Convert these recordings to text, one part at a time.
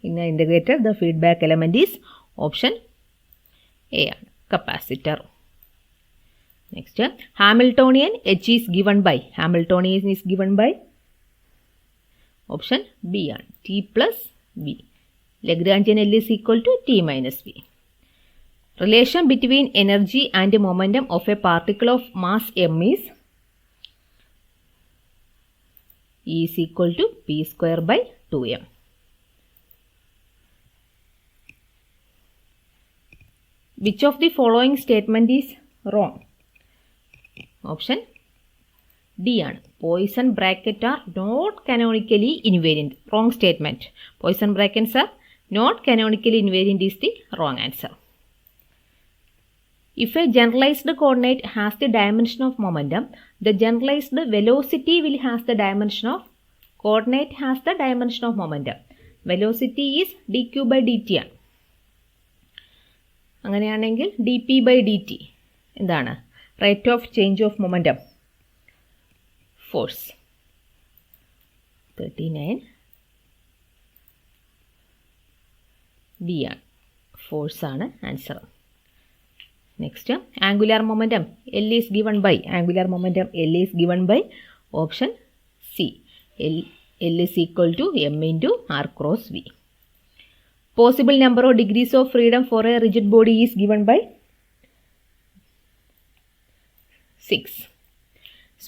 In an integrator, the feedback element is option A, capacitor. Next, Hamiltonian H is given by, Hamiltonian is given by option B, T plus V. Lagrangian L is equal to T minus V. Relation between energy and momentum of a particle of mass m is E is equal to P square by 2m. Which of the following statement is wrong? Option D, Poisson brackets are not canonically invariant. Wrong statement. Poisson brackets are not canonically invariant is the wrong answer. If a generalized coordinate has the dimension of momentum, the generalized velocity will has the dimension of coordinate has the dimension of momentum. Velocity is dq by dt ആണ്. അങ്ങനെയാണെങ്കിൽ dp by dt എന്താണ്? Rate of change of momentum. Force. 39 B ആണ്. Force ആണ് answer. Next, angular momentum L is given by, angular momentum L is given by option C. L is equal to m into r cross V. Possible number of degrees of freedom for a rigid body is given by 6.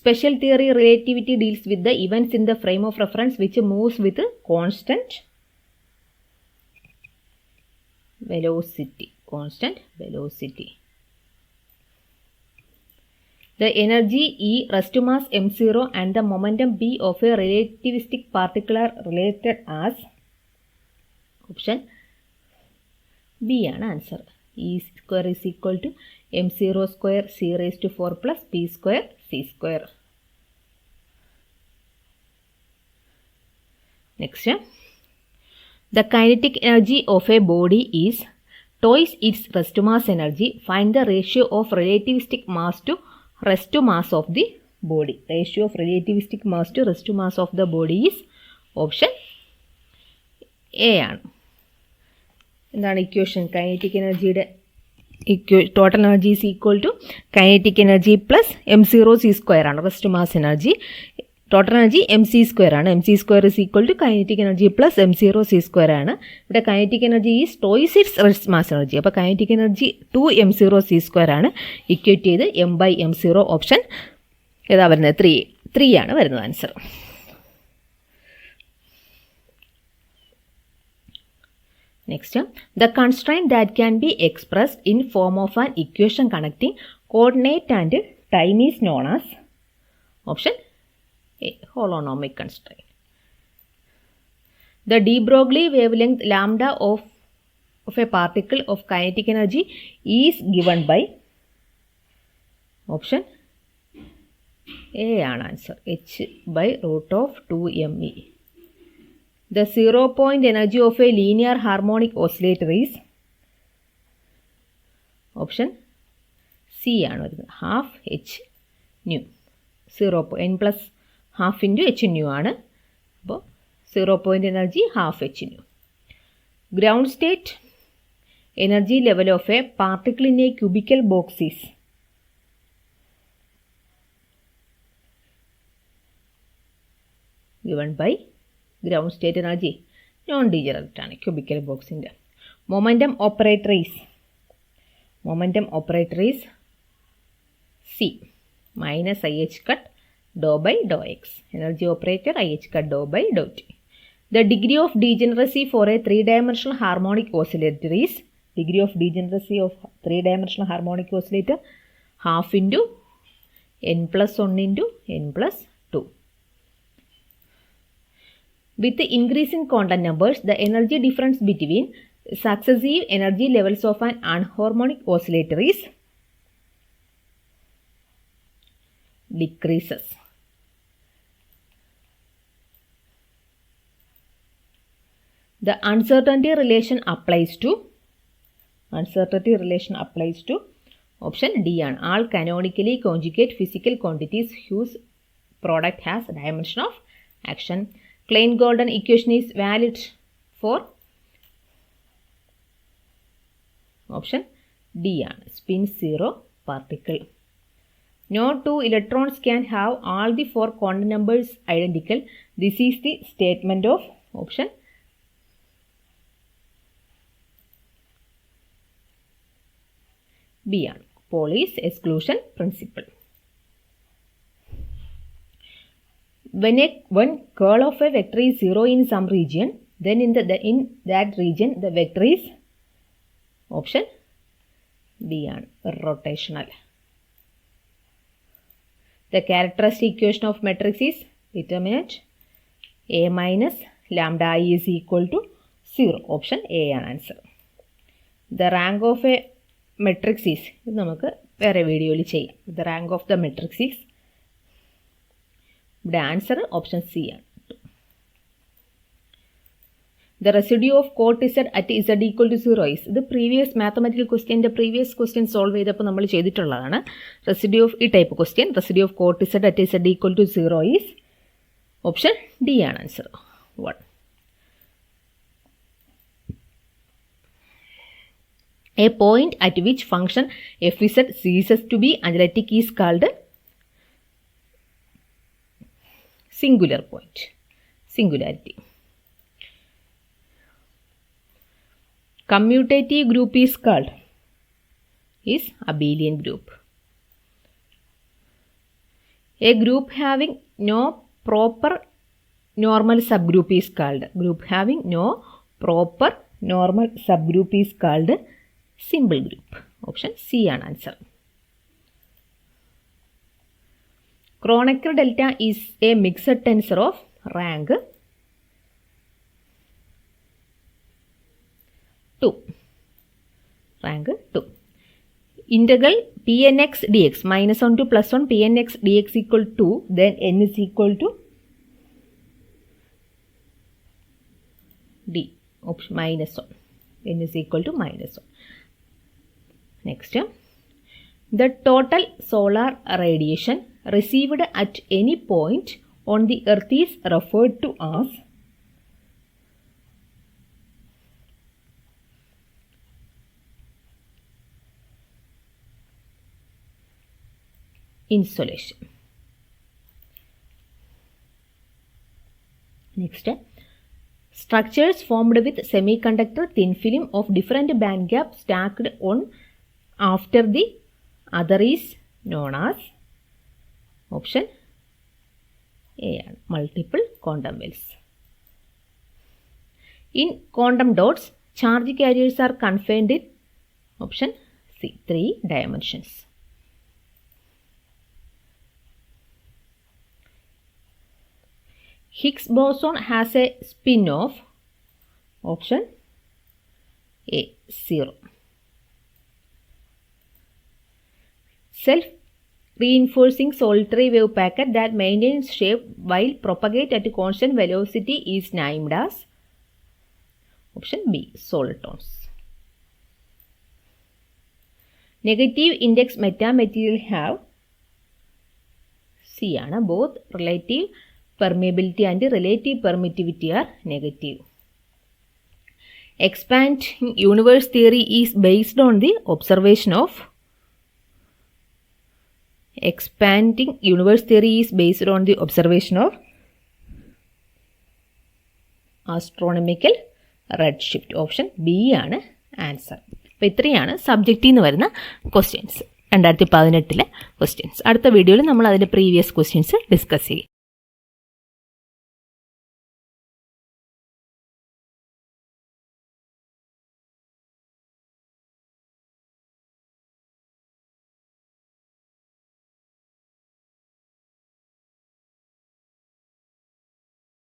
Special theory relativity deals with the events in the frame of reference which moves with constant velocity. Constant velocity. The energy E raised to mass m0 and the momentum B of a relativistic particle are related as option B ആണ് answer. E square is equal to m0 square c raised to 4 plus p square c square. Next, the kinetic energy of a body is twice its rest mass energy. Find the ratio of relativistic mass to rest mass of the body. Ratio of relativistic mass to rest mass of the body is option A ആണ്. എന്താണ് equation? Kinetic എനർജിയുടെ total energy is equal to kinetic energy plus m0 c square ആണ്. Rest mass energy total energy mc square ആണ്. mc square is equal to kinetic energy plus m0 c square ആണ്. ഇവിടെ kinetic energy is twice its rest mass energy. അപ്പോൾ kinetic energy 2m0 c square ആണ്. Equate ചെയ്ത് m by m0 option ഏതാ വരുന്നത്? 3 ആണ് വരുന്നത് answer. Next, the constraint that can be expressed in form of an equation connecting coordinate and time is known as option A, holonomic constraint. The de Broglie wavelength lambda of a particle of kinetic energy is given by option A ആണ് answer. h by root of 2me. The 0 point energy of a linear harmonic oscillator is option C ആണ് വരുന്നത്. half h nu. 0 n plus half into h nu ആണ്. അപ്പോൾ 0 point energy half h nu. Ground state energy level of a particle in a cubical box is given by ground state energy non degenerate ആണ് cubical boxന്റെ. momentum operator is C minus IH cut dou by dou x. Energy operator IH cut dou by dou t. The degree of degeneracy for a 3-dimensional harmonic oscillator is degree of degeneracy of 3-dimensional harmonic oscillator half into n plus 1 into n plus 2. With the increasing quantum numbers, the energy difference between successive energy levels of an anharmonic oscillator is decreases. The uncertainty relation applies to option D ആണ്. All canonically conjugate physical quantities whose product has dimension of action. Klein-Gordon equation is valid for option D ആണ്, spin zero particle. No two electrons can have all the four quantum numbers identical. This is the statement of option B ആണ്, Pauli's exclusion principle. When curl of a vector is 0 in some region, then in that region the vector is option B ആണ്, rotational. The characteristic equation of matrix is determinant A minus lambda I is equal to 0. Option A ആണ് answer. The rank of a matrix is, ഇത് നമുക്ക് വേറെ വീഡിയോയിൽ ചെയ്യാം. The rank of the matrix is, ഇവിടെ answer option C ആണ്. The residue of cot z at z equal to 0 is, ഇത് previous mathematical ക്വസ്റ്റ്യൻ്റെ പ്രീവിയസ് ക്വസ്റ്റ്യൻ സോൾവ് ചെയ്തപ്പോൾ നമ്മൾ ചെയ്തിട്ടുള്ളതാണ്. റെസിഡ്യൂ ഓഫ് ഈ type question, residue of cot z at z equal to 0 is option D ആണ് answer 1. A point at which function fz ceases to be analytic is called singular point, singularity. Commutative group is called abelian group. A group having no proper normal subgroup is called, group having no proper normal subgroup is called simple group. Option C ആണ് answer. Kronecker delta is a mixed tensor of rank 2. Rank 2. Integral pnx dx minus 1 to plus 1 pnx dx equal to 2, then n is equal to d, option minus 1, n is equal to minus 1. Next, the total solar radiation received at any point on the earth is referred to as insolation. Next, structures formed with semiconductor thin film of different band gap stacked on after the other is known as option A ആണ്, multiple quantum wells. In quantum dots, charge carriers are confined in option C, 3 dimensions. Higgs boson has a spin of option A, 0. Self-reinforcing solitary wave packet that maintains shape while propagate at constant velocity is named as option B, solitons. Negative index metamaterial have C ആണ്, both relative permeability and relative permittivity are negative. Expanding universe theory is based on the observation of astronomical redshift. Option B ആണ് answer. അപ്പോൾ ഇത്രയാണ് സബ്ജക്റ്റിൽ നിന്ന് വരുന്ന questions, 2018 questions. അടുത്ത വീഡിയോയിൽ നമ്മൾ അതിൻ്റെ പ്രീവിയസ് ക്വസ്റ്റ്യൻസ് ഡിസ്കസ് ചെയ്യും.